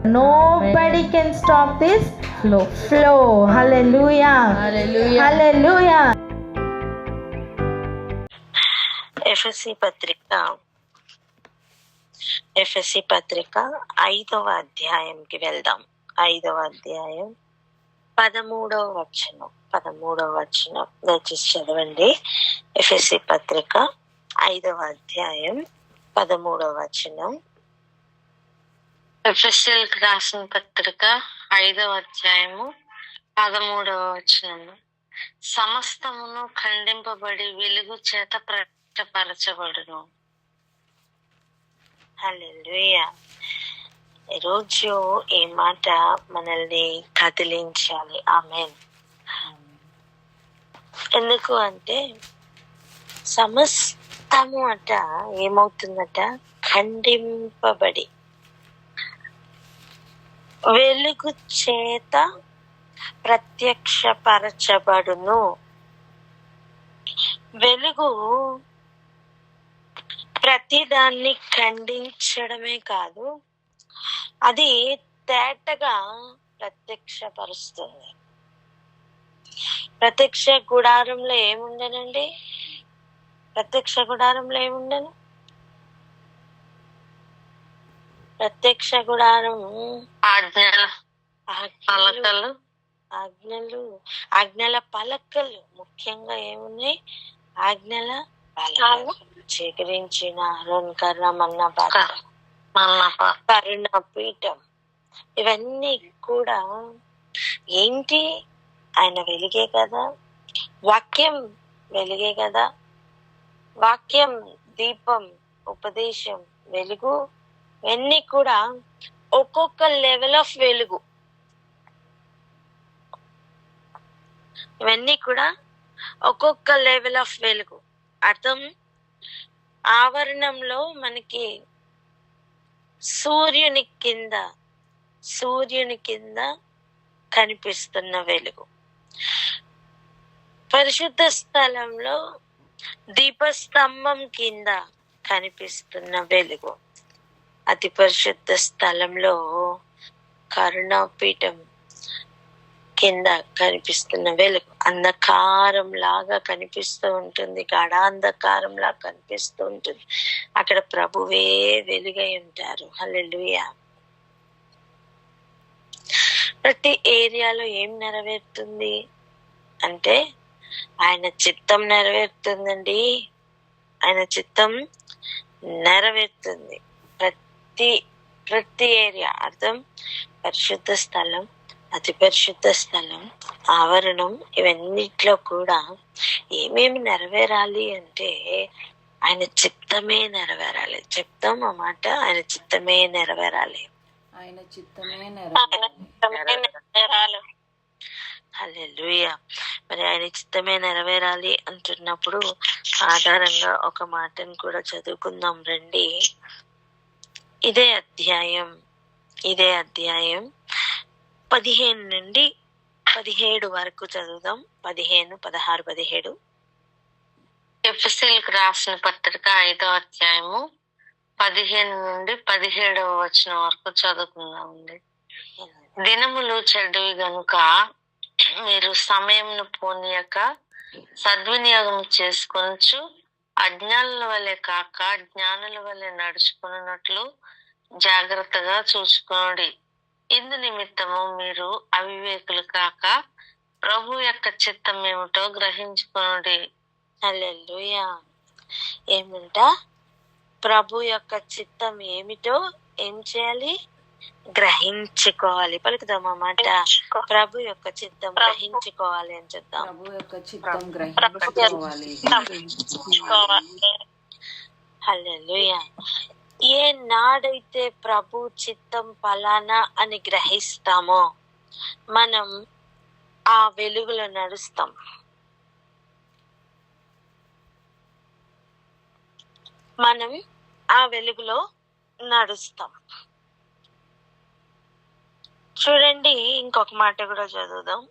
Nobody can stop this flow. Hallelujah. Hallelujah. Hallelujah. ఎఫెసీ పత్రిక 5వ అధ్యాయంకి వెళ్దాం. 5వ అధ్యాయం 13వ వచనం దయచేసి చదవండి. ఎఫెసీ పత్రిక 5వ అధ్యాయం 13వ వచనం. ఎఫెసీయులకు రాసిన పత్రిక 5వ అధ్యాయము 13వ వచనము. సమస్తమును ఖండింపబడి వెలుగు చేత ప్రకటపరచబడును. హల్లెలూయా. ఈరోజు ఈ మాట మనల్ని కదిలించాలి. ఆమేన్. ఎందుకు అంటే సమస్తము అట ఏమవుతుందట? ఖండింపబడి వెలుగు చేత ప్రత్యక్షపరచబడును. వెలుగు ప్రతిదాన్ని ఖండించడమే కాదు, అది తేటగా ప్రత్యక్షపరుస్తుంది. ప్రత్యక్ష గుడారంలో ఏముండనండి? ప్రత్యక్ష గుడారంలో ఏముండను? ప్రత్యక్ష గుడారం ఆజ్ఞల పలకలు. ముఖ్యంగా ఏమున్నాయి? ఆజ్ఞల పలకలు. చిగురించిన అహరోను కర్ర, మన్నా పాత్ర, కరుణ పీఠం, ఇవన్నీ కూడా ఏంటి? ఆయన వెలుగే కదా. వాక్యం వెలుగే కదా. వాక్యం, దీపం, ఉపదేశం, వెలుగు, ఇవన్నీ కూడా ఒక్కొక్క లెవెల్ ఆఫ్ వెలుగు. ఇవన్నీ కూడా ఒక్కొక్క లెవెల్ ఆఫ్ వెలుగు. అర్థం, ఆవరణంలో మనకి సూర్యుని కింద కనిపిస్తున్న వెలుగు, పరిశుద్ధ స్థలంలో దీపస్తంభం కింద కనిపిస్తున్న వెలుగు, అతి పరిశుద్ధ స్థలంలో కరుణాపీఠం కింద కనిపిస్తున్న వెలుగు అంధకారం లాగా కనిపిస్తూ ఉంటుంది, గాఢాంధకారం లాగా కనిపిస్తూ ఉంటుంది. అక్కడ ప్రభువే వెలుగై ఉంటారు. హల్లెలూయా. ప్రతి ఏరియాలో ఏం నెరవేరుతుంది అంటే ఆయన చిత్తం నెరవేరుతుందండి. ఆయన చిత్తం నెరవేరుతుంది ప్రతి ఏరియా. అర్థం, పరిశుద్ధ స్థలం, అతి పరిశుద్ధ స్థలం, ఆవరణం, ఇవన్నిట్లో కూడా ఏమేమి నెరవేరాలి అంటే ఆయన చిత్తమే నెరవేరాలి. చెప్తాం ఆ మాట, ఆయన చిత్తమే నెరవేరాలి. ఆయన చిత్తమే నెరవేరాలి. హల్లెలూయా. మరి ఆయన చిత్తమే నెరవేరాలి అంటున్నప్పుడు ఆధారంగా ఒక మాటను కూడా చదువుకుందాం రండి. ఇదే అధ్యాయం 15 నుండి 17 వరకు చదువుదాం. 15, 16, 17. ఎఫెసీయులకు రాసిన పత్రిక 5వ అధ్యాయము 15 నుండి 17వ వచనం వరకు చదువుకుందామండి. దినములు చెడ్డవి గనుక మీరు సమయంను పోనీయక సద్వినియోగం చేసుకొనొచ్చు అజ్ఞానుల వలె కాక జ్ఞానుల వలె నడుచుకున్నట్లు జాగ్రత్తగా చూసుకోండి. ఇందు నిమిత్తము మీరు అవివేకులు కాక ప్రభు యొక్క చిత్తం ఏమిటో గ్రహించుకోండి. హల్లెలూయా. ఏమిట? ప్రభు యొక్క చిత్తం ఏమిటో ఏం చేయాలి? గ్రహించుకోవాలి. పలుకుదాం ఆ మాట. ప్రభు యొక్క చిత్తం గ్రహించుకోవాలి అని చెప్తాం. ప్రభు యొక్క చిత్తం గ్రహించుకోవాలి. హల్లెలూయా. ఏ నాడైతే ప్రభు చిత్తం ఫలానా అని గ్రహిస్తామో మనం ఆ వెలుగులో నడుస్తాం. మనం ఆ వెలుగులో నడుస్తాం. చూడండి, ఇంకొక మాట కూడా చదువుదాం.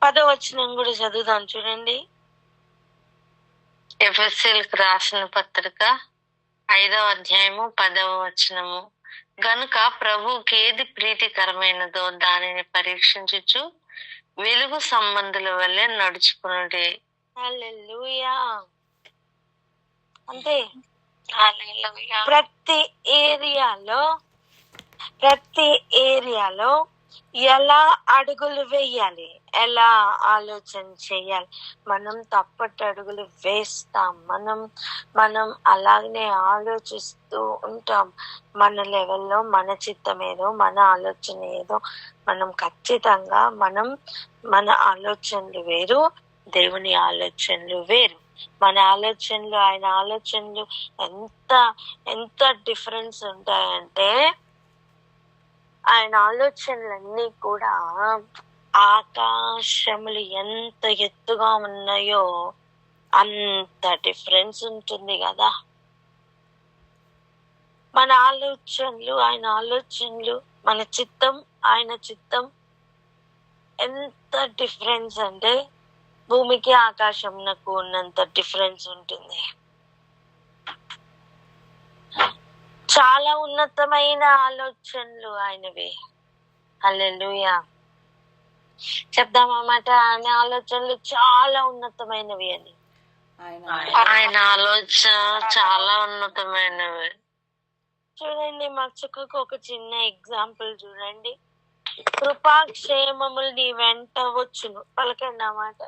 10వ వచనం కూడా చదువుదాం. చూడండి, ఎఫెసీయులకు రాసిన పత్రిక 5వ అధ్యాయము 10వ వచనము. గనుక ప్రభువుకి ఏది ప్రీతికరమైనదో దానిని పరీక్షించుచు వెలుగు సంబంధుల వల్లే నడుచుకునుడి. హల్లెలూయా. అంటే ప్రతి ఏరియాలో ఎలా అడుగులు వేయాలి, ఎలా ఆలోచన చేయాలి. మనం తప్పటి అడుగులు వేస్తాం, మనం అలాగనే ఆలోచిస్తూ ఉంటాం. మన లెవెల్లో మన చిత్తం ఏదో, మన ఆలోచన ఏదో, మనం ఖచ్చితంగా మన ఆలోచనలు వేరు, దేవుని ఆలోచనలు వేరు. మన ఆలోచనలు ఆయన ఆలోచనలు ఎంత డిఫరెన్స్ ఉంటాయంటే, ఆయన ఆలోచనలన్నీ కూడా ఆకాశములు ఎంత ఎత్తుగా ఉన్నాయో అంత డిఫరెన్స్ ఉంటుంది కదా. మన ఆలోచనలు ఆయన ఆలోచనలు, మన చిత్తం ఆయన చిత్తం ఎంత డిఫరెన్స్ అంటే భూమికి ఆకాశంకు ఉన్నంత డిఫరెన్స్ ఉంటుంది. చాలా ఉన్నతమైన ఆలోచనలు ఆయనవి. హల్లెలూయా. చెప్దామన్నమాట, ఆయన ఆలోచనలు చాలా ఉన్నతమైనవి అని. ఆయన ఆలోచన చాలా ఉన్నతమైనవి. చూడండి, మచ్చుకకు ఒక చిన్న ఎగ్జాంపుల్ చూడండి. కృపాక్షేమములు నీ వెంట వచ్చును. పలకండి అన్నమాట.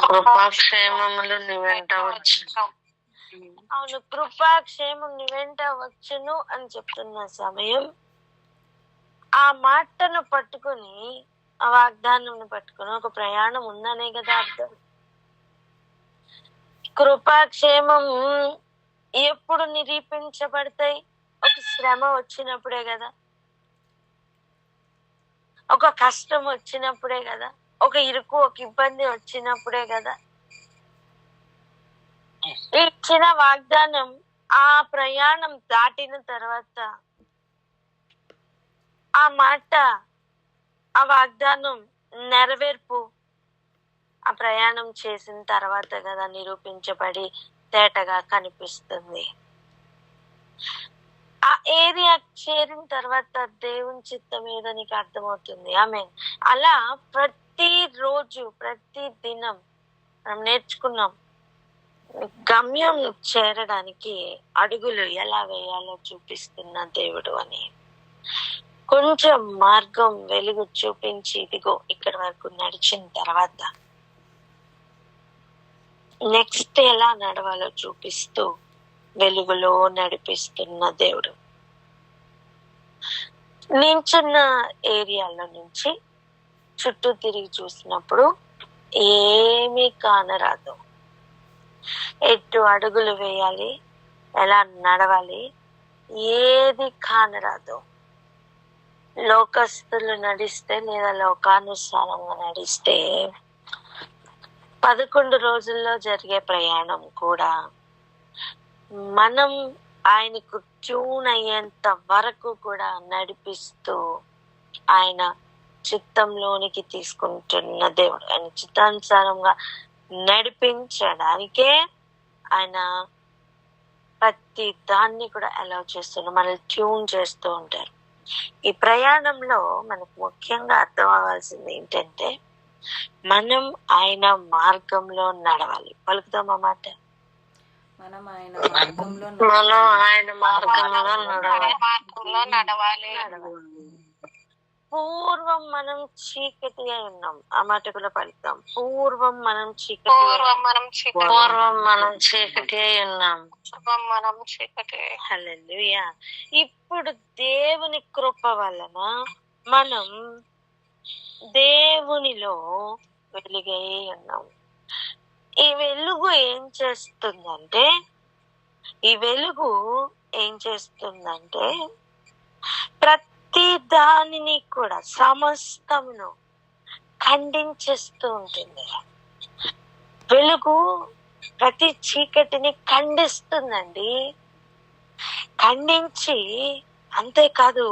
కృపాక్షేమములు నీ వెంట వచ్చును. అవును, కృపాక్షేమం నీ వెంట వచ్చును అని చెప్తున్న సమయం, ఆ మాటను పట్టుకుని, ఆ వాగ్దానం పట్టుకుని ఒక ప్రయాణం ఉందనే కదా అర్థం. కృపాక్షేమం ఎప్పుడు నిరూపించబడతాయి? ఒక శ్రమ వచ్చినప్పుడే కదా, ఒక కష్టం వచ్చినప్పుడే కదా, ఒక ఇరుకు ఒక ఇబ్బంది వచ్చినప్పుడే కదా. ఇచ్చిన వాగ్దానం ఆ ప్రయాణం దాటిన తర్వాత, ఆ మాట ఆ వాగ్దానం నెరవేర్పు ఆ ప్రయాణం చేసిన తర్వాత కదా నిరూపించబడి తేటగా కనిపిస్తుంది. ఆ ఏరియా చేరిన తర్వాత దేవుని చిత్తం ఏదో నీకు అర్థమవుతుంది. ఆమేన్. అలా ప్రతిరోజు ప్రతి దినం మనం నేర్చుకున్నాం, గమ్యం చేరడానికి అడుగులు ఎలా వేయాలో చూపిస్తున్న దేవుడు అని. కొంచెం మార్గం వెలుగు చూపించి ఇదిగో ఇక్కడ వరకు నడిచిన తర్వాత నెక్స్ట్ ఎలా నడవాలో చూపిస్తూ వెలుగులో నడిపిస్తున్న దేవుడు. నించున్న ఏరియాలో నుంచి చుట్టూ తిరిగి చూసినప్పుడు ఏమీ కానరాదు. ఎటు అడుగులు వేయాలి, ఎలా నడవాలి, ఏది కానరాదు. లోకస్తులు నడిస్తే లేదా లోకానుసారంగా నడిస్తే 11 రోజుల్లో జరిగే ప్రయాణం కూడా మనం ఆయనకు ట్యూన్ అయ్యేంత వరకు కూడా నడిపిస్తూ ఆయన చిత్తంలోనికి తీసుకుంటున్న దేవుడు. ఆయన చిత్తానుసారంగా నడిపించడానికే ఆయన ప్రతి దాన్ని కూడా అలౌ చేస్తున్నారు, మనల్ని ట్యూన్ చేస్తూ ఉంటారు. ఈ ప్రయాణంలో మనకు ముఖ్యంగా అర్థం అవ్వాల్సింది ఏంటంటే, మనం ఆయన మార్గంలో నడవాలి. పలుకుదాం అన్నమాట. మనం ఆయన మార్గంలో నడవాలి. పూర్వం మనం చీకటి అయి ఉన్నాం. ఆ మాట కూడా పలుకుతాం. పూర్వం మనం చీకటి అయి ఉన్నాం. హల్లెలూయా. ఇప్పుడు దేవుని కృప వలన మనం దేవునిలో వెలుగై ఉన్నాం. ఈ వెలుగు ఏం చేస్తుందంటే ప్రతి దానిని కూడా సమస్తమును ఖండించేస్తూ ఉంటుంది. వెలుగు ప్రతి చీకటిని ఖండిస్తుందండి. ఖండించి అంతేకాదు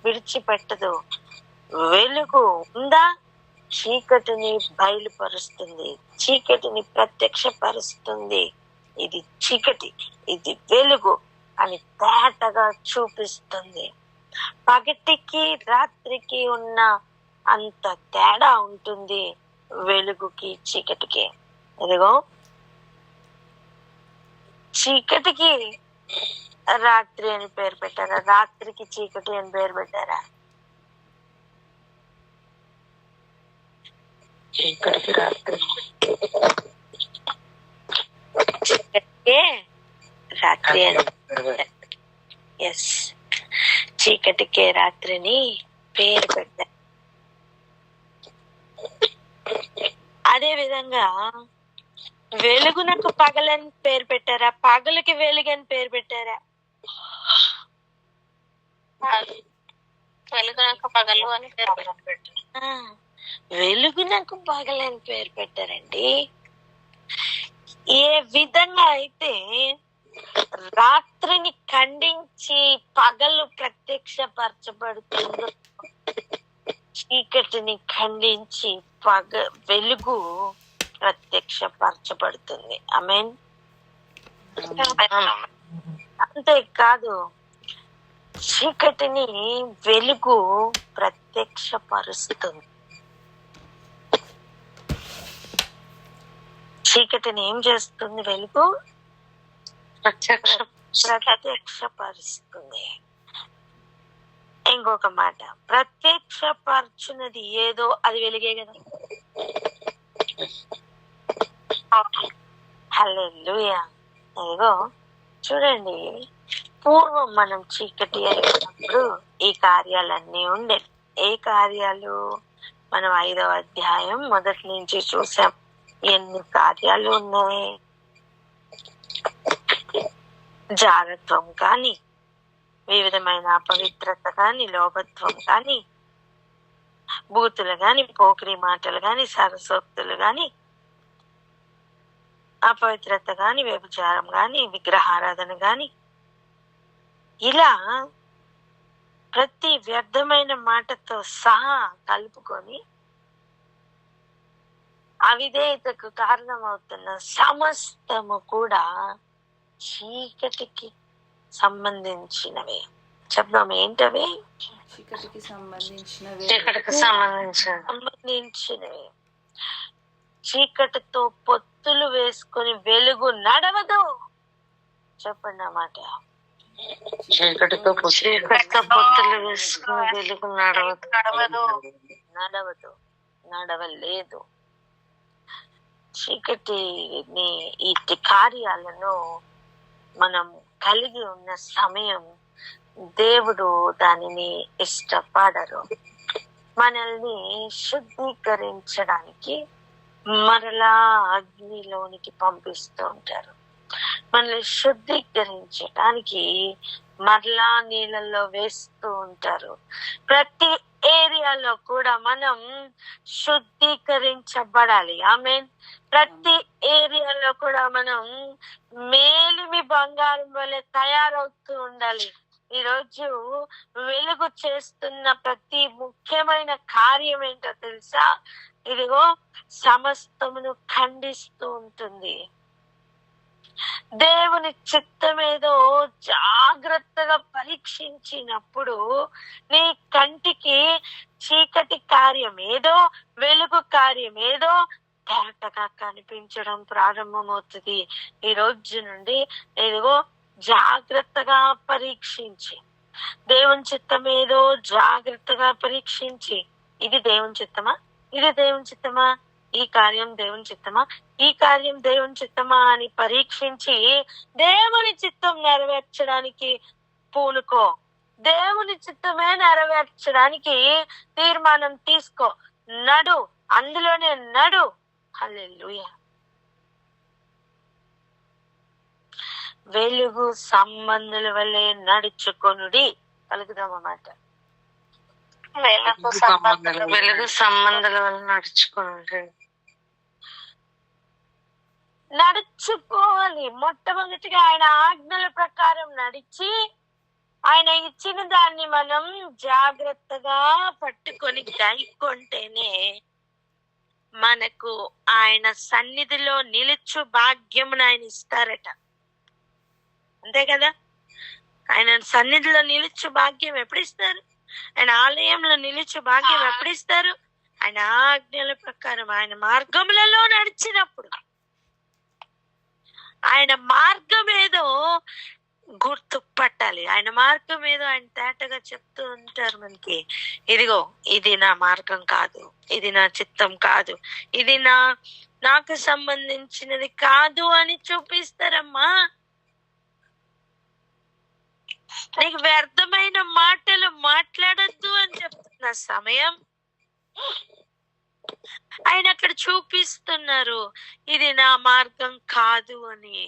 విడిచిపెట్టదు. వెలుగు ఉందా, చీకటిని బయలుపరుస్తుంది, చీకటిని ప్రత్యక్షపరుస్తుంది. ఇది చీకటి, ఇది వెలుగు అని తేటగా చూపిస్తుంది. పగటికి రాత్రికి ఉన్న అంత తేడా ఉంటుంది వెలుగుకి చీకటికి. ఇదిగో చీకటికి రాత్రి అని పేరు పెట్టారా? రాత్రికి చీకటి అని పేరు పెట్టారా? చీకటికి రాత్రి, చీకటికే రాత్రి అని. ఎస్, చీకటికే రాత్రిని పేరు పెట్టారు. అదే విధంగా వెలుగునకు పగలని పేరు పెట్టారా? పగలుకి వెలుగని పేరు పెట్టారా? వెలుగునకు పగలు అని పేరు పెట్టారు. వెలుగునకు పగలని పేరు పెట్టారండి. ఏ విధంగా అయితే రాత్రిని ఖండించి పగలు ప్రత్యక్షపరచబడుతుందో, చీకటిని ఖండించి వెలుగు ప్రత్యక్షపరచబడుతుంది. ఆమేన్. అంతేకాదు, చీకటిని వెలుగు ప్రత్యక్షపరుస్తుంది. చీకటిని ఏం చేస్తుంది? వెలుగు ప్రత్యక్షపరుస్తుంది. ఇంకొక మాట, ప్రత్యక్షపరచున్నది ఏదో అది వెలుగే కదా. హల్లెలూయా. ఇదిగో చూడండి, పూర్వం మనం చీకటి అయినప్పుడు ఈ కార్యాలన్నీ ఉండే. ఏ కార్యాలు? మనం 5వ అధ్యాయం మొదటి నుంచి చూసాం. ఎన్ని కార్యాలు ఉన్నాయి? జాగ్రత్వం కానీ, వివిధమైన అపవిత్రత కానీ, లోభత్వం కానీ, బూతులు గాని, పోకిరి మాటలు గాని, సరసోక్తులు గాని, అపవిత్రత గాని, వ్యభిచారం గాని, విగ్రహారాధన గాని, ఇలా ప్రతి వ్యర్థమైన మాటతో సహా కలుపుకొని అవిధేయతకు కారణమవుతున్న సమస్తము కూడా చీకటికి సంబంధించినవే. చెప్దాం, ఏంటవి? చీకటికి సంబంధించినవి. చీకటితో పొత్తులు వేసుకొని వెలుగు నడవదు. చెప్పండి అన్నమాట. చీకటితో పొత్తులు వేసుకుని వెలుగు నడవలేదు. చీకటిని ఈ కార్యాలను మనం కలిగి ఉన్న సమయం దేవుడు దానిని ఇష్టపడరు. మనల్ని శుద్ధీకరించడానికి మరలా అగ్నిలోనికి పంపిస్తూ ఉంటారు. మనల్ని శుద్ధీకరించడానికి మరలా నీళ్ళల్లో వేస్తూ ఉంటారు. ప్రతి ఏరియాలో కూడా మనం శుద్ధీకరించబడాలి. ఆమేన్. ప్రతి ఏరియాలో కూడా మనం మేలిమి బంగారం వలె తయారవుతూ ఉండాలి. ఈ రోజు వెలుగు చేస్తున్న ప్రతి ముఖ్యమైన కార్యం ఏంటో తెలుసా? ఇదిగో సమస్తమును ఖండిస్తూ ఉంటుంది. దేవుని చిత్తమేదో జాగ్రత్తగా పరీక్షించినప్పుడు నీ కంటికి చీకటి కార్యం ఏదో, వెలుగు కార్యం ఏదో తేటగా కనిపించడం ప్రారంభమవుతుంది. ఈ రోజు నుండి ఇదిగో జాగ్రత్తగా పరీక్షించి, దేవుని చిత్తం ఏదో జాగ్రత్తగా పరీక్షించి, ఇది దేవుని చిత్తమా, ఇది దేవుని చిత్తమా, ఈ కార్యం దేవుని చిత్తమా, ఈ కార్యం దేవుని చిత్తమా అని పరీక్షించి దేవుని చిత్తం నెరవేర్చడానికి పూనుకో. దేవుని చిత్తమే నెరవేర్చడానికి తీర్మానం తీసుకో. నడు, అందులోనే నడు. హల్లెలూయా. వెలుగు సంబంధుల వల్లే నడుచుకొనుడి. పలుకుదామన్నమాట. వెలుగు సంబంధాల వల్ల నడుచుకోవాలి. మొట్టమొదటిగా ఆయన ఆజ్ఞల ప్రకారం నడిచి, ఆయన ఇచ్చిన దాన్ని మనం జాగ్రత్తగా పట్టుకొని గైకొంటేనే మనకు ఆయన సన్నిధిలో నిలుచు భాగ్యమును ఆయన ఇస్తారట. అంతే కదా? ఆయన సన్నిధిలో నిలిచే భాగ్యం ఎప్పుడు ఇస్తారు? ఆయన ఆలయంలో నిలిచే భాగ్యం ఎప్పుడు ఇస్తారు? ఆయన ఆజ్ఞల ప్రకారం ఆయన మార్గములలో నడిచినప్పుడు. ఆయన మార్గం ఏదో గుర్తుపట్టాలి. ఆయన మార్గం ఏదో ఆయన తేటగా చెప్తూ ఉంటారు మనకి. ఇదిగో ఇది నా మార్గం కాదు, ఇది నా చిత్తం కాదు, ఇది నాకు సంబంధించినది కాదు అని చూపిస్తారమ్మా. నీకు వ్యర్థమైన మాటలు మాట్లాడద్దు అని చెప్తున్న సమయం ఆయన అక్కడ చూపిస్తున్నారు ఇది నా మార్గం కాదు అని.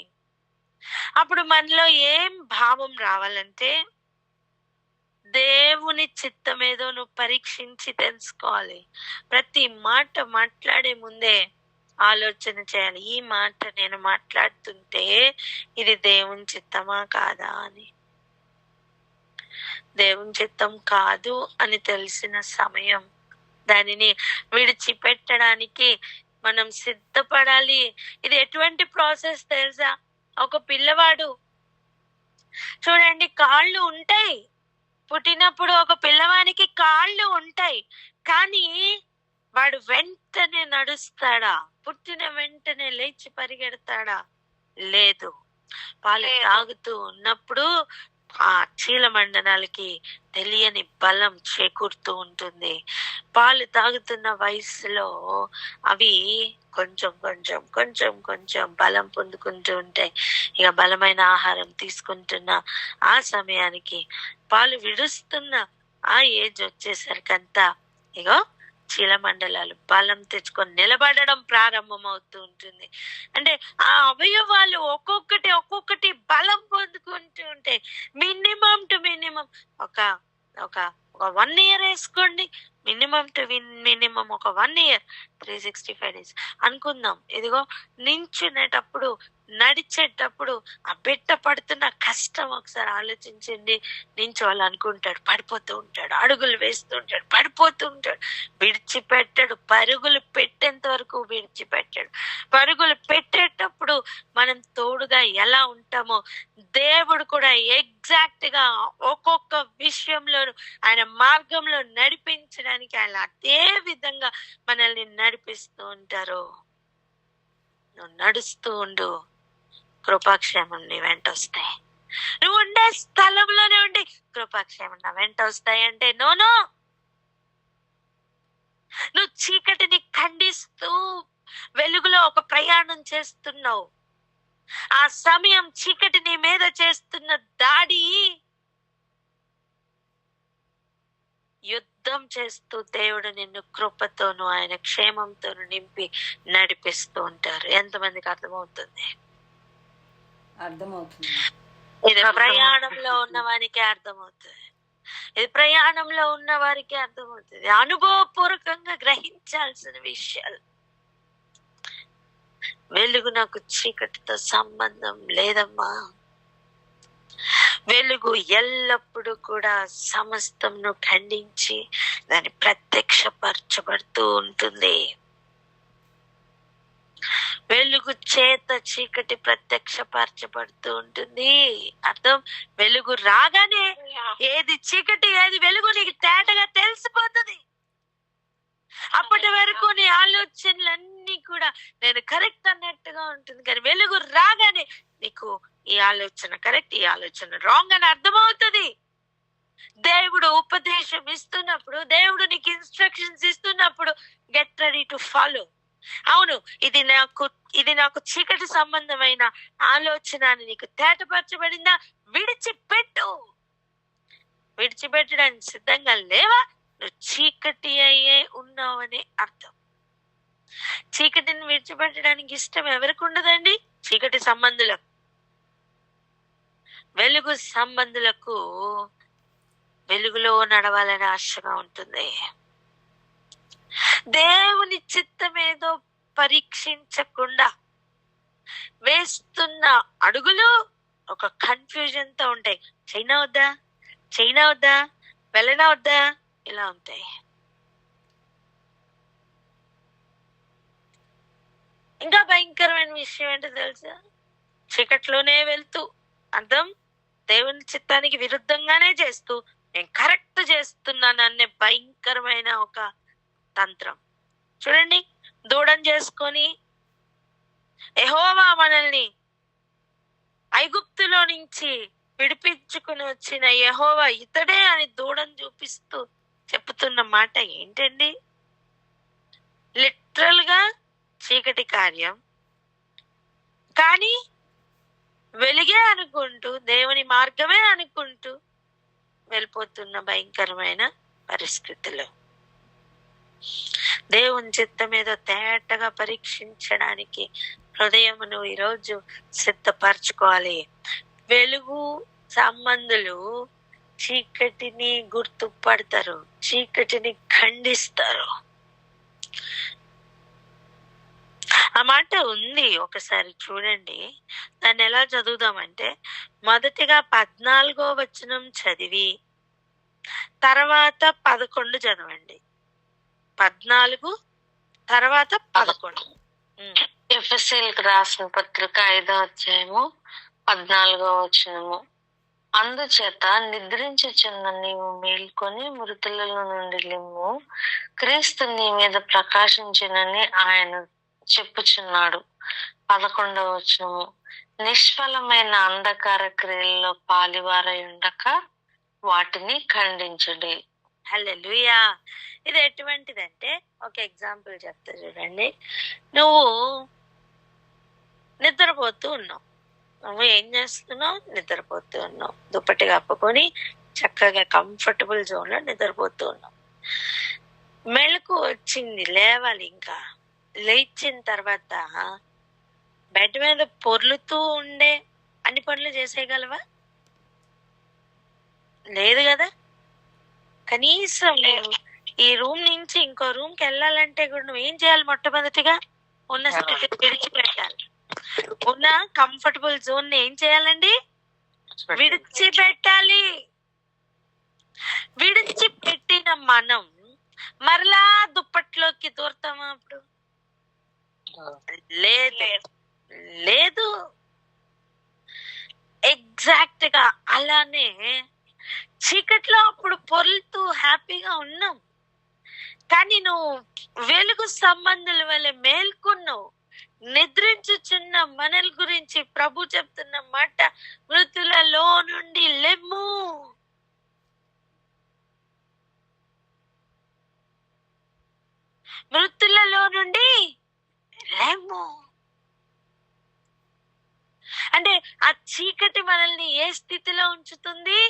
అప్పుడు మనలో ఏం భావం రావాలంటే, దేవుని చిత్తం ఏదో నువ్వు పరీక్షించి తెలుసుకోవాలి. ప్రతి మాట మాట్లాడే ముందే ఆలోచన చేయాలి, ఈ మాట నేను మాట్లాడుతుంటే ఇది దేవుని చిత్తమా కాదా అని. దేవుని చిత్తం కాదు అని తెలిసిన సమయం దానిని విడిచిపెట్టడానికి మనం సిద్ధపడాలి. ఇది ఎటువంటి ప్రాసెస్ తెలుసా? ఒక పిల్లవాడు చూడండి, కాళ్ళు ఉంటాయి. పుట్టినప్పుడు ఒక పిల్లవానికి కాళ్ళు ఉంటాయి, కానీ వాడు వెంటనే నడుస్తాడా? పుట్టిన వెంటనే లేచి పరిగెడతాడా? లేదు. పాలు తాగుతూ ఉన్నప్పుడు ఆ చీలమండనాలకి తెలియని బలం చేకూరుతూ ఉంటుంది. పాలు తాగుతున్న వయసులో అవి కొంచెం కొంచెం కొంచెం కొంచెం బలం పొందుకుంటూ ఉంటాయి. ఇక బలమైన ఆహారం తీసుకుంటున్న ఆ సమయానికి పాలు విడుస్తున్న ఆ ఏజ్ వచ్చేసరికంతా ఇగో చీలమండలాలు బలం తెచ్చుకొని నిలబడడం ప్రారంభం అవుతూ ఉంటుంది. అంటే ఆ అవయవాలు ఒక్కొక్కటి బలం పొందుకుంటూ ఉంటాయి. మినిమం టు మినిమం ఒక 1 year వేసుకోండి. మినిమం టు మినిమం ఒక 1 year, 365 days అనుకుందాం. ఇదిగో నించునేటప్పుడు, నడిచేటప్పుడు ఆ బిడ్డ పడుతున్న కష్టం ఒకసారి ఆలోచించండి. నించోవాలనుకుంటాడు, పడిపోతూ ఉంటాడు, అడుగులు వేస్తూ ఉంటాడు, పడిపోతూ ఉంటాడు, విడిచిపెట్టాడు. పరుగులు పెట్టేంత వరకు విడిచిపెట్టాడు. పరుగులు పెట్టేటప్పుడు మనం తోడుగా ఎలా ఉంటామో దేవుడు కూడా ఎగ్జాక్ట్ గా ఒక్కొక్క విషయంలో ఆయన మార్గంలో నడిపించడానికి ఆయన అదే విధంగా మనల్ని నడిపిస్తూ ఉంటారు. నువ్వు నడుస్తూ ఉండు, కృపాక్షేమం నీ వెంట వస్తాయి. నువ్వు ఉండే స్థలంలోనే ఉండి కృపాక్షేమం నా వెంట వస్తాయి అంటే నోనో. నువ్వు చీకటిని ఖండిస్తూ వెలుగులో ఒక ప్రయాణం చేస్తున్నావు. ఆ సమయం చీకటి నీ మీద చేస్తున్న దాడి యుద్ధం చేస్తూ దేవుడు నిన్ను కృపతోను ఆయన క్షేమంతోను నింపి నడిపిస్తూ ఉంటారు. ఎంతమందికి అర్థమవుతుంది? అర్థమవుతుంది. ఇది ప్రయాణంలో ఉన్న వారికి అర్థమవుతుంది. ఇది ప్రయాణంలో ఉన్న వారికి అర్థమవుతుంది. అనుభవపూర్వకంగా గ్రహించాల్సిన విషయాలు. వెలుగు నాకు చీకటితో సంబంధం లేదమ్మా. వెలుగు ఎల్లప్పుడూ కూడా సమస్తంను ఖండించి దాన్ని ప్రత్యక్షపరచబడుతూ ఉంటుంది. వెలుగు చేత చీకటి ప్రత్యక్షపరచబడుతూ ఉంటుంది. అర్థం, వెలుగు రాగానే ఏది చీకటి ఏది వెలుగు నీకు తేటగా తెలిసిపోతుంది. అప్పటి వరకు నీ ఆలోచనలన్నీ కూడా నేను కరెక్ట్ అన్నట్టుగా ఉంటుంది, కానీ వెలుగు రాగానే నీకు ఈ ఆలోచన కరెక్ట్, ఈ ఆలోచన రాంగ్ అని అర్థమవుతుంది. దేవుడు ఉపదేశం ఇస్తున్నప్పుడు, దేవుడు నీకు ఇన్స్ట్రక్షన్స్ ఇస్తున్నప్పుడు గెట్ రెడీ టు ఫాలో. అవును, ఇది నాకు చీకటి సంబంధమైన ఆలోచన అని నీకు తేటపరచబడిందా? విడిచిపెట్టడానికి సిద్ధంగా లేవా? నువ్వు చీకటి అయ్యే ఉన్నావని అర్థం. చీకటిని విడిచిపెట్టడానికి ఇష్టం ఎవరికి ఉండదండి? చీకటి సంబంధులకు. వెలుగు సంబంధులకు వెలుగులో నడవాలని ఆశగా ఉంటుంది. దేవుని చిత్తమేదో పరీక్షించకుండా వేస్తున్న అడుగులు ఒక కన్ఫ్యూజన్ తో ఉంటాయి. చైనా వద్దా, వెళ్ళనా వద్దా, ఇలా ఉంటాయి. ఇంకా భయంకరమైన విషయం ఏంటో తెలుసా? చీకట్లోనే వెళ్తూ, అర్థం దేవుని చిత్తానికి విరుద్ధంగానే చేస్తూ నేను కరెక్ట్ చేస్తున్నాను అనే భయంకరమైన ఒక తంత్రం. చూడండి, దూడం చేసుకొని యెహోవా మనల్ని ఐగుప్తులో నుంచి విడిపించుకుని వచ్చిన యెహోవా ఇతడే అని దూడం చూపిస్తూ చెప్తున్న మాట ఏంటండి? లిటరల్ గా చీకటి కార్యం, కానీ వెలిగే అనుకుంటూ దేవుని మార్గమే అనుకుంటూ వెళ్ళిపోతున్న భయంకరమైన పరిస్థితులు. దేవుని చిత్తం ఏదో తేటగా పరీక్షించడానికి హృదయమును ఈరోజు సిద్ధపరచుకోవాలి. వెలుగు సంబంధులు చీకటిని గుర్తుపడతారు, చీకటిని ఖండిస్తారు. ఆ మాట ఉంది, ఒకసారి చూడండి. దాన్ని ఎలా చదువుదామంటే, మొదటిగా 14వ వచనం చదివి తర్వాత 11 చదవండి. 14 తర్వాత 11. ఎఫెసీయులకు రాసిన పత్రిక 5వ అధ్యాయము 14వ వచనము. అందుచేత నిద్రించుచున్న నీవు మేల్కొని మృతులలో నుండి లెమ్ము, క్రీస్తు నీ మీద ప్రకాశించునని ఆయన చెప్పుచున్నాడు. 11వ వచనము. నిష్ఫలమైన అంధకార క్రియల్లో పాలివారై ఉండక వాటిని ఖండించుడి. హల్లెలూయా. ఇది ఎటువంటిదంటే, ఒక ఎగ్జాంపుల్ చెప్తా చూడండి. నువ్వు నిద్రపోతూ ఉన్నావు. నువ్వు ఏం చేస్తున్నావు? నిద్రపోతూ ఉన్నావు. దుప్పటి కప్పుకొని చక్కగా కంఫర్టబుల్ జోన్ లో నిద్రపోతూ ఉన్నావు. మెళుకు వచ్చింది, లేవాలి. ఇంకా లేచిన తర్వాత బెడ్ మీద పొర్లుతూ ఉండే అన్ని పనులు చేసేయగలవా? లేదు కదా. కనీసం ఈ రూమ్ నుంచి ఇంకో రూమ్ కి వెళ్ళాలంటే కూడా నువ్వు ఏం చేయాలి? మొట్టమొదటిగా ఉన్న స్థితి విడిచిపెట్టాలి. ఉన్న కంఫర్టబుల్ జోన్ ని ఏం చేయాలండి? విడిచిపెట్టాలి. విడిచిపెట్టిన మనం మరలా దుప్పట్లోకి దూరతామా? అప్పుడు లేదు. ఎగ్జాక్ట్ గా అలానే చీకట్లో అప్పుడు పొర్లుతూ హ్యాపీగా ఉన్నాం, కానీ నువ్వు వెలుగు సంబంధుల వల్ల మేల్కొన్నావు. నిద్రించుచున్న మనల గురించి ప్రభు చెప్తున్న మాట, మృతులలో నుండి లెమ్ము. మృతులలో నుండి లెమ్ము అంటే ఆ చీకటి మనల్ని ఏ స్థితిలో ఉంచుతుంది?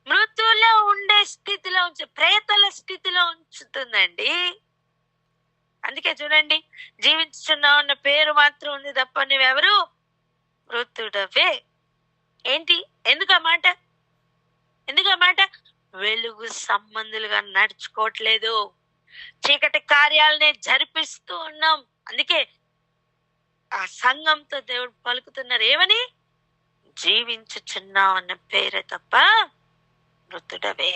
మృతుల్లో ఉండే స్థితిలో ప్రేతల స్థితిలో ఉంచుతుందండి. అందుకే చూడండి, జీవించుచున్నావు అన్న పేరు మాత్రం ఉంది తప్ప నువ్వెవరు? మృతుడవే. ఏంటి? ఎందుకు ఆ మాట? వెలుగు సంబంధులుగా నడుచుకోవట్లేదు, చీకటి కార్యాలనే జరిపిస్తూ ఉన్నాం. అందుకే ఆ సంఘంతో దేవుడు పలుకుతున్నారు ఏమని? జీవించుచున్నావు అన్న పేరే తప్ప మృతుడవే.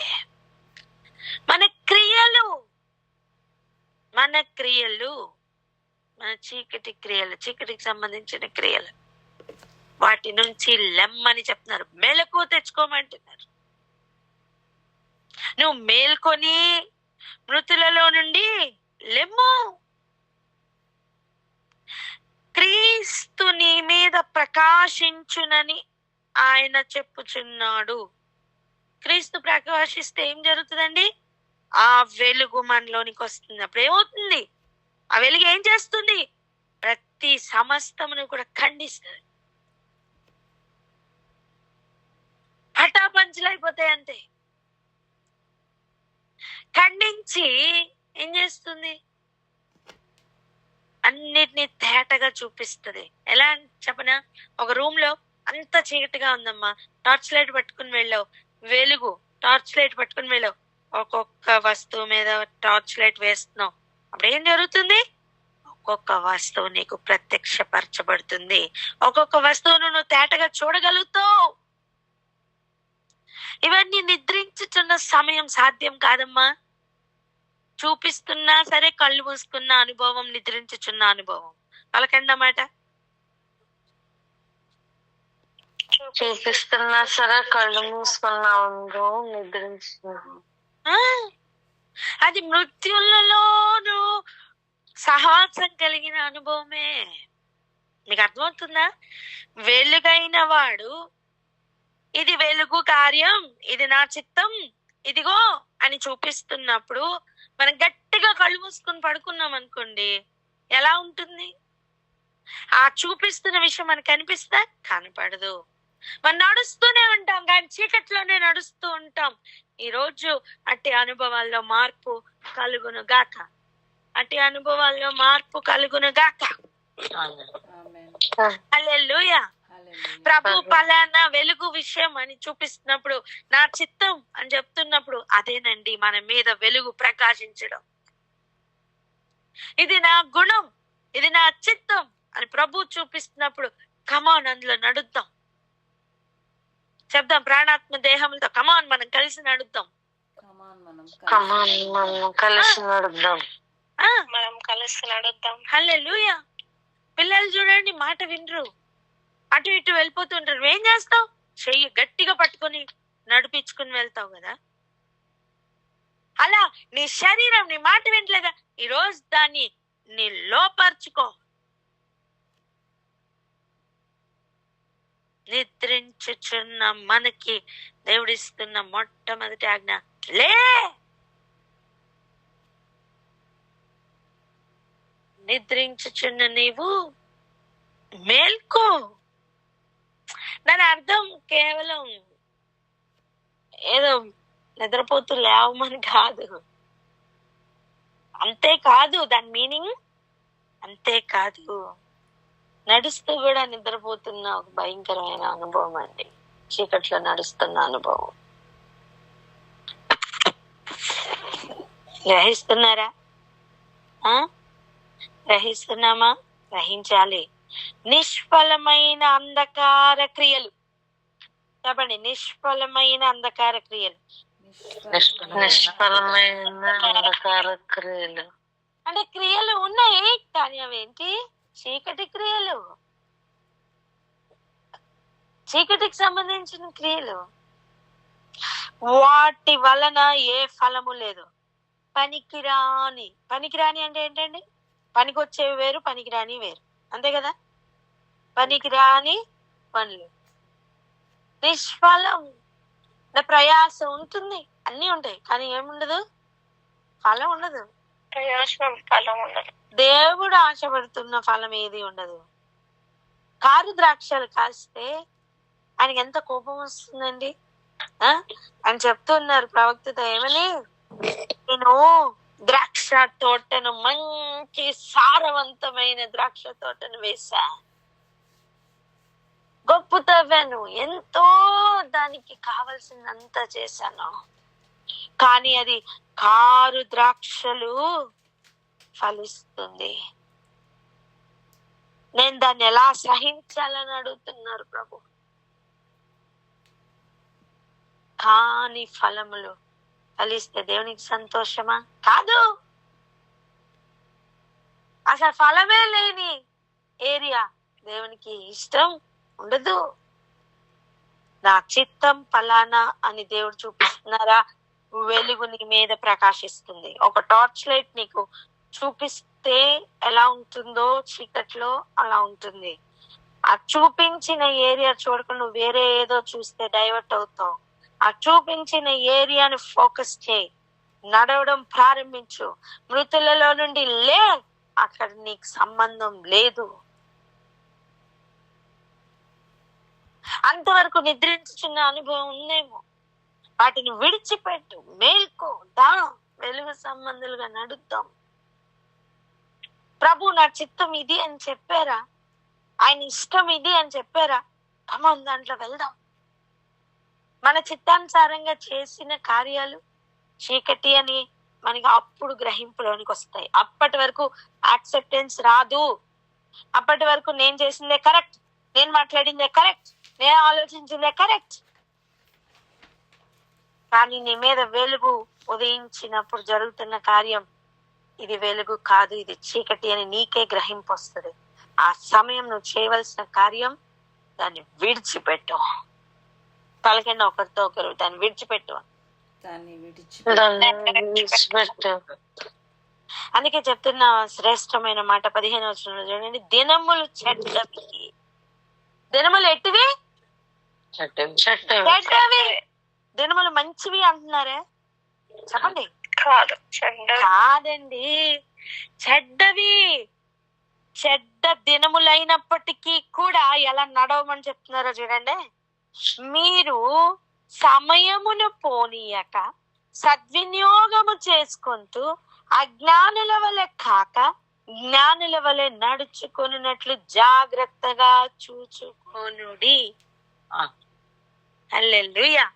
మన క్రియలు మన చీకటి క్రియలు, చీకటికి సంబంధించిన క్రియలు, వాటి నుంచి లెమ్మని చెప్తున్నారు. మెలకు తెచ్చుకోమంటున్నారు. నువ్వు మేల్కొని మృతులలో నుండి లెమ్ము. క్రీస్తు నీ మీద ప్రకాశించునని ఆయన చెప్పుచున్నాడు. క్రీస్తు ప్రకాశిస్తే ఏం జరుగుతుందండి? ఆ వెలుగు మనలోనికి వస్తుంది. అప్పుడు ఏమవుతుంది? ఆ వెలుగు ఏం చేస్తుంది? ప్రతి సమస్తమును కూడా ఖండిస్తుంది. హఠాపంచులైపోతాయి అంతే. ఖండించి ఏం చేస్తుంది? అన్నిటినీ తేటగా చూపిస్తుంది. ఎలా చెప్పనా? ఒక రూమ్ లో అంత చీకటిగా ఉందమ్మా, టార్చ్ లైట్ పట్టుకుని వెళ్ళావు, వెలుగు టార్చ్ లైట్ పట్టుకుని వెళ్ళావు, ఒక్కొక్క వస్తువు మీద టార్చ్ లైట్ వేస్తున్నావు. అప్పుడు ఏం జరుగుతుంది? ఒక్కొక్క వస్తువు నీకు ప్రత్యక్షపరచబడుతుంది. ఒక్కొక్క వస్తువును నువ్వు తేటగా చూడగలుగుతావు. ఇవన్నీ నిద్రించుచున్న సమయం సాధ్యం కాదమ్మా. చూపిస్తున్నా సరే కళ్ళు మూసుకున్న అనుభవం, నిద్రించుచున్న అనుభవం. పలకండి మాట. చూపిస్తున్నా సరే కళ్ళు మూసుకున్నా ఉందో నిద్రించుకున్నాను. అది మృత్యులలోనూ సహవాసం కలిగిన అనుభవమే. మీకు అర్థమవుతుందా? వెలుగైన వాడు ఇది వెలుగు కార్యం, ఇది నా చిత్తం, ఇదిగో అని చూపిస్తున్నప్పుడు మనం గట్టిగా కళ్ళు మూసుకుని పడుకున్నాం అనుకోండి, ఎలా ఉంటుంది? ఆ చూపిస్తున్న విషయం మనకు కనిపిస్తా? కనపడదు. మనం నడుస్తూనే ఉంటాం కానీ చీకట్లోనే నడుస్తూ ఉంటాం. ఈ రోజు అట్టి అనుభవాల్లో మార్పు కలుగును గాక. అట్టి అనుభవాల్లో మార్పు కలుగును గాక. హల్లెలూయా. ప్రభు పలానా వెలుగు విషయం అని చూపిస్తున్నప్పుడు, నా చిత్తం అని చెప్తున్నప్పుడు, అదేనండి మన మీద వెలుగు ప్రకాశించడం. ఇది నా గుణం, ఇది నా చిత్తం అని ప్రభు చూపిస్తున్నప్పుడు, కమాన్ అందులో నడుద్దాం. చెప్దాం ప్రాణాత్మ దేహంతో, కమాన్ మనం కలిసి నడుద్దాం. మనం కలిసి నడుద్దాం. హల్లెలూయా. పిల్లలు చూడండి, మాట వినరు, అటు ఇటు వెళ్ళిపోతుంటారు. ఏం చేస్తావు? చెయ్యి గట్టిగా పట్టుకొని నడిపించుకుని వెళ్తావు కదా. అలా నీ శరీరం నీ మాట వింటలేదా, ఈ రోజు దాన్ని నీ లోపర్చుకో. నిద్రించుచున్న మనకి దేవుడిస్తున్న మొట్టమొదటి ఆజ్ఞ, లే. నిద్రించుచున్న నీవు మేల్కో. దాని అర్థం కేవలం ఏదో నిద్రపోతూ లేవమని కాదు, అంతేకాదు. దాని మీనింగ్ అంతేకాదు. నడుస్తూ కూడా నిద్రపోతున్న ఒక భయంకరమైన అనుభవం అండి, చీకట్లో నడుస్తున్న అనుభవం. గ్రహిస్తున్నారా? గ్రహిస్తున్నామా? గ్రహించాలి. నిష్ఫలమైన అంధకార క్రియలు. చెప్పండి, నిష్ఫలమైన అంధకార క్రియలు. నిష్ఫలమైన అంధకార క్రియలు అంటే క్రియలు ఉన్నాయి కానీ అవేంటి? చీకటి క్రియలు, చీకటికి సంబంధించిన క్రియలు. వాటి వలన ఏ ఫలము లేదు. పనికిరాని. పనికిరాని అంటే ఏంటండి? పనికొచ్చేవి వేరు, పనికిరాని వేరు, అంతే కదా. పనికిరాని పనులు, నిష్ఫలం. ప్రయాసం ఉంటుంది, అన్ని ఉంటాయి కానీ ఏముండదు? ఫలం ఉండదు. ప్రయోజనం, ఫలం ఉండదు. దేవుడు ఆశపడుతున్న ఫలం ఏది ఉండదు. కారు ద్రాక్షలు కాస్తే ఆయనకి ఎంత కోపం వస్తుందండి అని చెప్తున్నారు ప్రవక్తతో. ఏమని? నేను ద్రాక్ష తోటను, మంచి సారవంతమైన ద్రాక్ష తోటను వేసా, గొప్ప తవ్వాను, ఎంతో దానికి కావలసినంత చేశాను, కానీ అది కారు ద్రాక్షలు ఫలిస్తుంది. నేను దాన్ని ఎలా సహించాలని అడుగుతున్నారు ప్రభు. కాని ఫలములు ఫలిస్తే దేవునికి సంతోషమా? కాదు. అసలు ఫలమే లేని ఏరియా దేవునికి ఇష్టం ఉండదు. నా చిత్తం ఫలానా అని దేవుడు చూపిస్తున్నారా? వెలుగు నీ మీద ప్రకాశిస్తుంది. ఒక టార్చ్ లైట్ నీకు చూపిస్తే ఎలా ఉంటుందో చీకట్లో అలా ఉంటుంది. ఆ చూపించిన ఏరియా చూడకుండా నువ్వు వేరే ఏదో చూస్తే డైవర్ట్ అవుతావు. ఆ చూపించిన ఏరియాని ఫోకస్ చేయి, నడవడం ప్రారంభించు. మృతులలో నుండి లే, అక్కడ నీకు సంబంధం లేదు. అంతవరకు నిద్రించుచున్న అనుభవం ఉందేమో, వాటిని విడిచిపెట్టు, మేల్కో, దా, వెలుగు సంబంధులుగా నడుద్దాం. ప్రభు నా చిత్తం ఇది అని చెప్పారా? ఆయన ఇష్టం ఇది అని చెప్పారా? కమాన్, దాంట్లో వెళ్దాం. మన చిత్తానుసారంగా చేసిన కార్యాలు చీకటి అని మనకి అప్పుడు గ్రహింపులోనికి వస్తాయి. అప్పటి వరకు యాక్సెప్టెన్స్ రాదు. అప్పటి వరకు నేను చేసిందే కరెక్ట్, నేను మాట్లాడిందే కరెక్ట్, నేను ఆలోచించిందే కరెక్ట్. కానీ నీ మీద వెలుగు ఉదయించినప్పుడు జరుగుతున్న కార్యం ఇది వెలుగు కాదు, ఇది చీకటి అని నీకే గ్రహింపు వస్తుంది. ఆ సమయం నువ్వు చేయవలసిన కార్యం దాన్ని విడిచిపెట్టు. పలకండి ఒకరితో ఒకరు, దాన్ని విడిచిపెట్టు. దాన్ని విడిచి విడిచిపెట్టు. అందుకే చెప్తున్న శ్రేష్టమైన మాట 15వ వచనంలో చూడండి, దినములు చెడ్డవి. దినములు ఎట్టివి? చెడ్డవి. దినములు మంచివి అంటున్నారే, చెప్పండి. కాదండి, చెడ్డవి. చెడ్డ దినములైనప్పటికీ కూడా ఎలా నడవమని చెప్తున్నారో చూడండి. మీరు సమయమును పోనీయక సద్వినియోగము చేసుకుంటూ అజ్ఞానుల వలె కాక జ్ఞానుల వలె నడుచుకొనున్నట్లు జాగ్రత్తగా చూచుకొనుడి. హల్లెలూయా.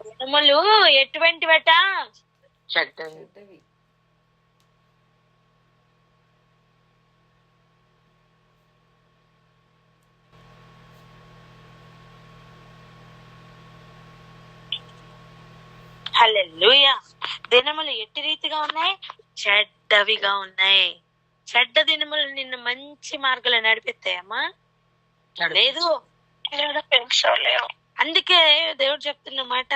దినములు ఎటువంటివట? చెడ్డవి. హల్లెలూయా. దినములు ఎట్టి రీతిగా ఉన్నాయి? చెడ్డవిగా ఉన్నాయి. చెడ్డ దినములు నిన్ను మంచి మార్గంలో నడిపిస్తాయమ్మా? లేదు. అందుకే దేవుడు చెప్తున్న మాట,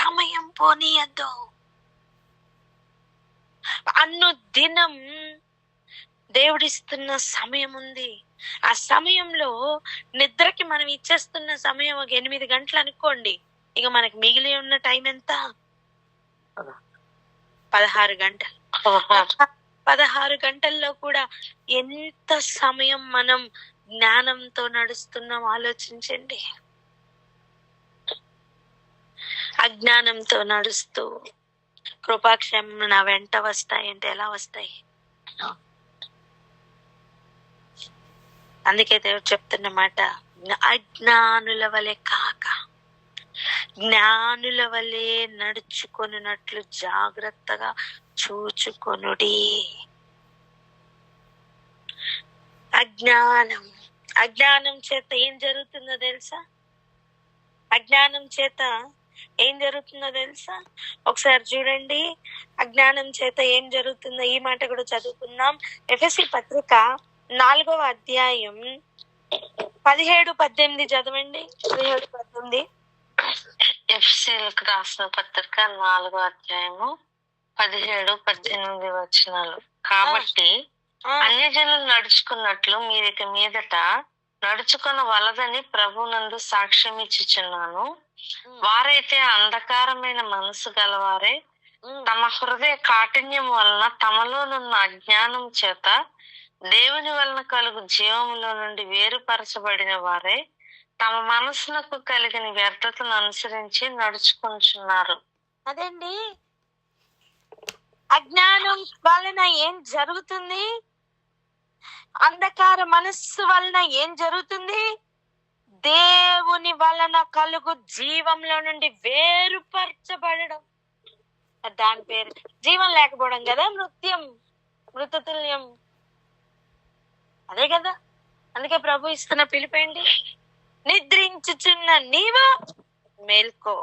సమయం పోనీయద్దు. అన్ను దినం దేవుడిస్తున్న సమయం ఉంది. ఆ సమయంలో నిద్రకి మనం ఇచ్చేస్తున్న సమయం ఒక 8 గంటలు అనుకోండి. ఇక మనకి మిగిలి ఉన్న టైం ఎంత? 16 గంటలు. 16 గంటల్లో కూడా ఎంత సమయం మనం జ్ఞానంతో నడుస్తున్నాం ఆలోచించండి. అజ్ఞానంతో నడుస్తూ కృపాక్షేమం నా వెంట వస్తాయంటే ఎలా వస్తాయి? అందుకే దేవుడు చెప్తున్న మాట, అజ్ఞానుల వలె కాక జ్ఞానుల వలె నడుచుకొనున్నట్లు జాగ్రత్తగా చూచుకొనుడి. అజ్ఞానం చేత ఏం జరుగుతుందో తెలుసా? అజ్ఞానం చేత ఏం జరుగుతుందో తెలుసా? ఒకసారి చూడండి, అజ్ఞానం చేత ఏం జరుగుతుందో ఈ మాట కూడా చదువుకుందాం. ఎఫెసీ పత్రిక 4వ అధ్యాయం 17-18 చదవండి. 17-18. ఎఫెసీయులకు రాసిన పత్రిక 4వ అధ్యాయము 17-18 వచనాలు. కాబట్టి అన్యజనులు నడుచుకున్నట్లు మీరిక మీదట నడుచుకున్న వలదని ప్రభునందు సాక్ష్యం ఇచ్చుచున్నాను. వారైతే అంధకారమైన మనసు గలవారే తమ హృదయ కాఠిన్యం వలన తమలోనున్న అజ్ఞానం చేత దేవుని వలన కలుగు జీవములో నుండి వేరుపరచబడిన వారే తమ మనసులకు కలిగిన వ్యర్థతను అనుసరించి నడుచుకుంటున్నారు. అదండి, అజ్ఞానం వలన ఏం జరుగుతుంది? అంధకార మనస్సు వలన ఏం జరుగుతుంది? దేవుని వలన కలుగు జీవంలో నుండి వేరుపరచబడడం. దాని పేరు జీవం లేకపోవడం కదా, మృతతుల్యం. అదే కదా. అందుకే ప్రభు ఇస్తున్న పిలిపేంటి? నిద్రించుచున్న నీవు మేల్కో,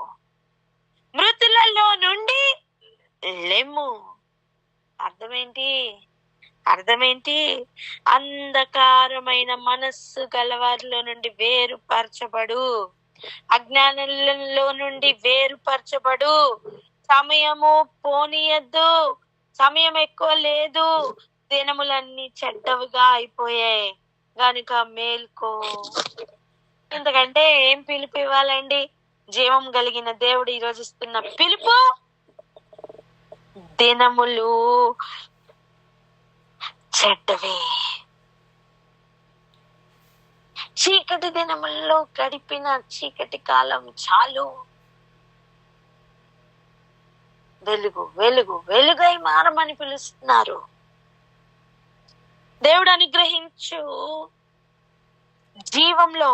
మృతులలో నుండి లెమ్ము. అర్థమేంటి? అంధకారమైన మనస్సు గలవారిలో నుండి వేరుపరచబడు, అజ్ఞానంలో నుండి వేరుపరచబడు. సమయము పోనీయద్దు. సమయం ఎక్కువ లేదు. దినములన్నీ చెడ్డవిగా అయిపోయాయి గనుక మేల్కో. ఎందుకంటే ఏం పిలుపు ఇవ్వాలండి? జీవం కలిగిన దేవుడు ఈరోజు ఇస్తున్న పిలుపు, దినములు చెడ్డవి. చీకటి దినముల్లో గడిపిన చీకటి కాలం చాలు. వెలుగై మారమని పిలుస్తున్నారు. దేవుడు అనుగ్రహించు జీవంలో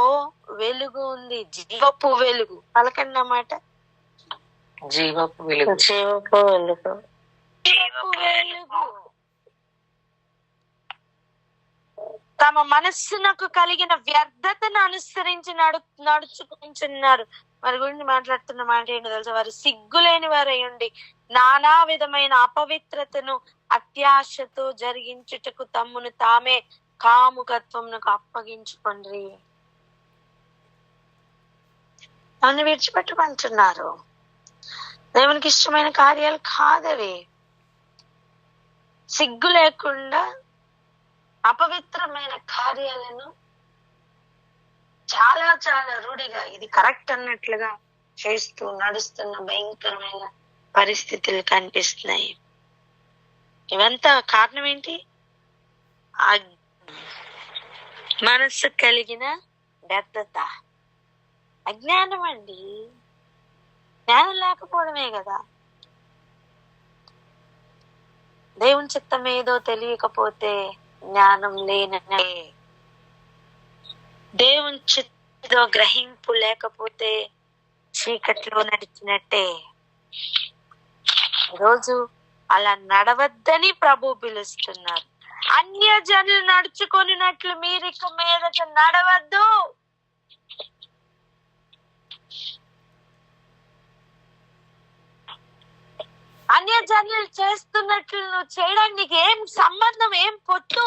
వెలుగు ఉంది. జీవపు వెలుగు. పలకండి అన్నమాట. జీవపు వెలుగు. తమ మనస్సునకు కలిగిన వ్యర్థతను అనుసరించి నడుచుకుంటున్నారు. వారి గురించి మాట్లాడుతున్న మాట ఏంటో తెలుసా? వారు సిగ్గులేని వారై ఉండి నానా విధమైన అపవిత్రతను అత్యాశతో జరిగించుటకు తమ్మును తామే కాముకత్వమునకు అప్పగించుకొండ్రి. నన్ను విడిచిపెట్టమంటున్నారు. దేవునికి ఇష్టమైన కార్యాలు కాదవి. సిగ్గు లేకుండా అపవిత్రమైన కార్యాలను చాలా చాలా రూఢిగా ఇది కరెక్ట్ అన్నట్లుగా చేస్తూ నడుస్తున్న భయంకరమైన పరిస్థితులు కనిపిస్తున్నాయి. ఇవంతా కారణం ఏంటి? మనస్సు కలిగిన వ్యర్థత, అజ్ఞానం అండి. జ్ఞానం లేకపోవడమే కదా. దేవుని చిత్తం ఏదో తెలియకపోతే జ్ఞానం లేననే. దేవుని చిత్తో గ్రహింపు లేకపోతే చీకట్లో నడిచినట్టే. రోజు అలా నడవద్దని ప్రభు పిలుస్తున్నారు. అన్యజనులు నడుచుకొనినట్లు మీరు ఇక మీదట నడవద్దు. అన్యజనులు చేస్తున్నట్లు నువ్వు చేయడానికి నీకు ఏం సంబంధం, ఏం పొత్తు?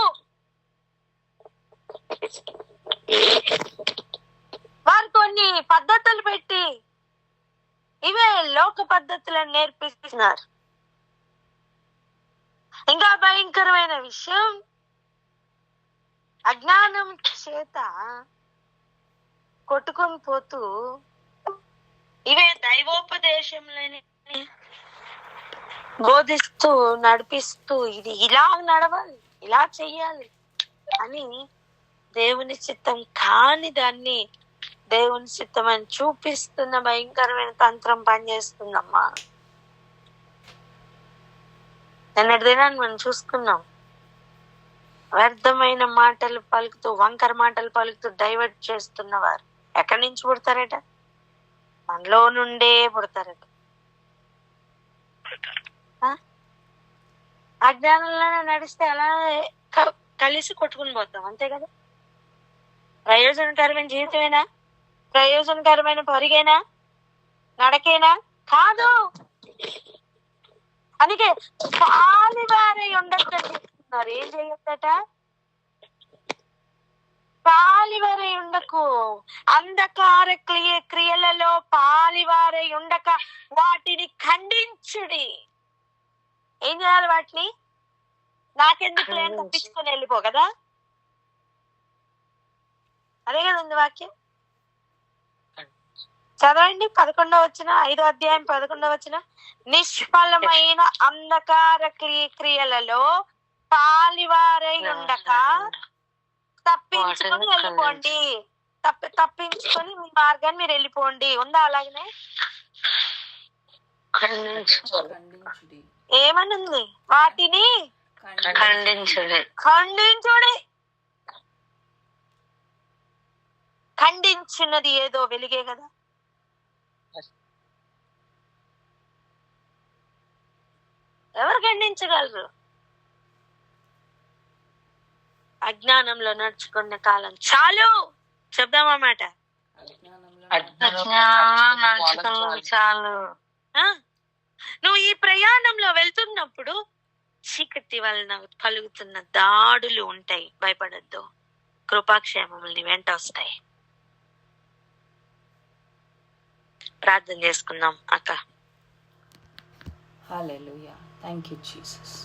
వారు కొన్ని పద్ధతులు పెట్టి ఇవే లోక పద్ధతులను నేర్పిస్తున్నారు. ఇంకా భయంకరమైన విషయం, అజ్ఞానం చేత కొట్టుకొని పోతూ ఇవే దైవోపదేశంలని బోధిస్తూ నడిపిస్తూ ఇది ఇలా నడవాలి, ఇలా చెయ్యాలి అని దేవుని చిత్తం కాని దాన్ని దేవుని చిత్తం అని చూపిస్తున్న భయంకరమైన తంత్రం పనిచేస్తుందమ్మా. నిన్నటి దినాన్ని మనం చూసుకున్నాం. వ్యర్థమైన మాటలు పలుకుతూ, వంకర మాటలు పలుకుతూ డైవర్ట్ చేస్తున్నవారు ఎక్కడి నుంచి పుడతారట? మనలో నుండే పుడతారట. అజ్ఞానంలోనే నడిస్తే అలా కలిసి కొట్టుకుని పోతాం, అంతే కదా. ప్రయోజనకరమైన జీవితమేనా? ప్రయోజనకరమైన పరుగేనా? నడకేనా? కాదు. అందుకే పాలివారై ఉండన్నారు. ఏం చేయొద్దట? పాలివారై ఉండకు. అంధకార క్రియలలో పాలివారై ఉండక వాటిని ఖండించుడి. ఏం చేయాలి? వాటిని నాకెందుకు లేని తప్పించుకొని వెళ్ళిపో కదా. అదే కదండి వాక్యం. చదవండి 11వ వచనం, 5వ అధ్యాయం 11వ వచనం. నిష్ఫలమైన అంధకార క్రియలలో పాలివారై ఉండక తప్పించుకొని వెళ్ళిపోండి. తప్పించుకొని మీ మార్గాన్ని మీరు వెళ్ళిపోండి. ఉందా అలాగనే? ఏమనుంది? వాటిని ఖండించుడి. ఖండించినది ఏదో వెలిగే కదా. ఎవరు ఖండించగలరు? అజ్ఞానంలో నడుచుకున్న కాలం చాలు. చెప్దామన్నమాట. చాలు. నువ్వు ఈ ప్రయాణంలో వెళ్తున్నప్పుడు చీకటి వలన కలుగుతున్న దాడులు ఉంటాయి, భయపడద్దు. కృపాక్షేమములు నీ వెంట వస్తాయి. ప్రార్థన చేసుకుందాం అక్క. హల్లెలూయా. Thank you Jesus.